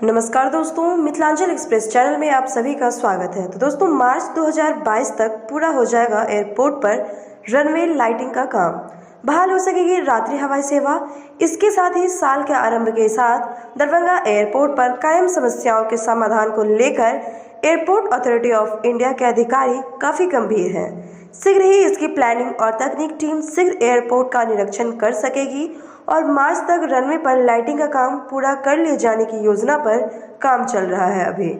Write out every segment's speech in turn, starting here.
नमस्कार दोस्तों, Mithilanchal express channel में आप सभी का स्वागत है। तो दोस्तों, मार्च 2022 तक पूरा हो जाएगा एयरपोर्ट पर रनवे लाइटिंग का काम। बहाल हो सकेगी रात्रि हवाई सेवा। इसके साथ ही साल के आरंभ के साथ दरभंगा एयरपोर्ट पर कायम समस्याओं के समाधान को लेकर एयरपोर्ट अथॉरिटी ऑफ इंडिया के अधिकारी काफ़ी गंभीर हैं। शीघ्र ही इसकी प्लानिंग और तकनीक टीम शीघ्र एयरपोर्ट का निरीक्षण कर सकेगी और मार्च तक रनवे पर लाइटिंग का काम पूरा कर लिए जाने की योजना पर काम चल रहा है। अभी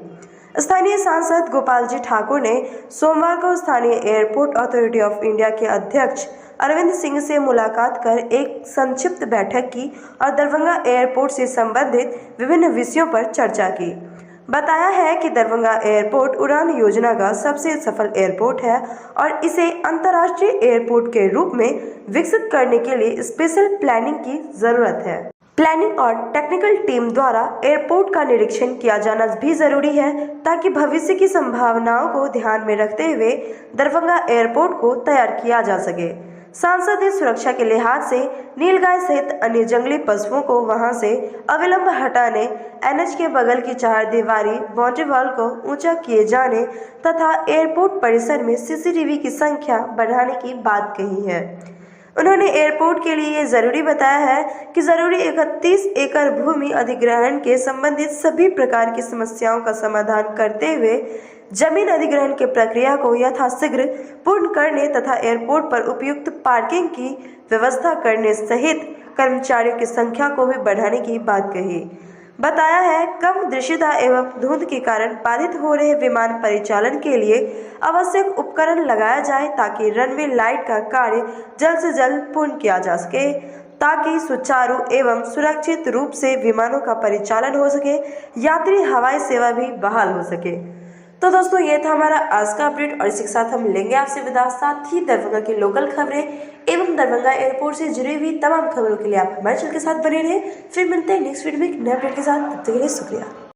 स्थानीय सांसद गोपाल जी ठाकुर ने सोमवार को स्थानीय एयरपोर्ट अथॉरिटी ऑफ इंडिया के अध्यक्ष अरविंद सिंह से मुलाकात कर एक संक्षिप्त बैठक की और दरभंगा एयरपोर्ट से संबंधित विभिन्न विषयों पर चर्चा की। बताया है कि दरभंगा एयरपोर्ट उड़ान योजना का सबसे सफल एयरपोर्ट है और इसे अंतर्राष्ट्रीय एयरपोर्ट के रूप में विकसित करने के लिए स्पेशल प्लानिंग की जरूरत है। प्लानिंग और टेक्निकल टीम द्वारा एयरपोर्ट का निरीक्षण किया जाना भी जरूरी है ताकि भविष्य की संभावनाओं को ध्यान में रखते हुए दरभंगा एयरपोर्ट को तैयार किया जा सके। सांसद ने सुरक्षा के लिहाज से नीलगाय सहित अन्य जंगली पशुओं को वहां से अविलंब हटाने, एनएच के बगल की 4 दीवारी बाउंड्री वॉल को ऊंचा किए जाने तथा एयरपोर्ट परिसर में सीसीटीवी की संख्या बढ़ाने की बात कही है। उन्होंने एयरपोर्ट के लिए ये जरूरी बताया है कि जरूरी 31 एकड़ भूमि अधिग्रहण के संबंधित सभी प्रकार की समस्याओं का समाधान करते हुए जमीन अधिग्रहण की प्रक्रिया को यथाशीघ्र पूर्ण करने तथा एयरपोर्ट पर उपयुक्त पार्किंग की व्यवस्था करने सहित कर्मचारियों की संख्या को भी बढ़ाने की बात कही। बताया है कम दृश्यता एवं धुंध के कारण बाधित हो रहे विमान परिचालन के लिए आवश्यक उपकरण लगाया जाए ताकि रनवे लाइट का कार्य जल्द से जल्द पूर्ण किया जा सके ताकि सुचारू एवं सुरक्षित रूप से विमानों का परिचालन हो सके, यात्री हवाई सेवा भी बहाल हो सके। तो दोस्तों, ये था हमारा आज का अपडेट और इसी के साथ हम लेंगे आपसे विदा। साथ ही दरभंगा की लोकल खबरें एवं दरभंगा एयरपोर्ट से जुड़ी हुई तमाम खबरों के लिए आप हमारे चैनल के साथ बने रहें। फिर मिलते हैं नेक्स्ट वीडियो में एक नए अपडेट के साथ। तब तक के लिए शुक्रिया।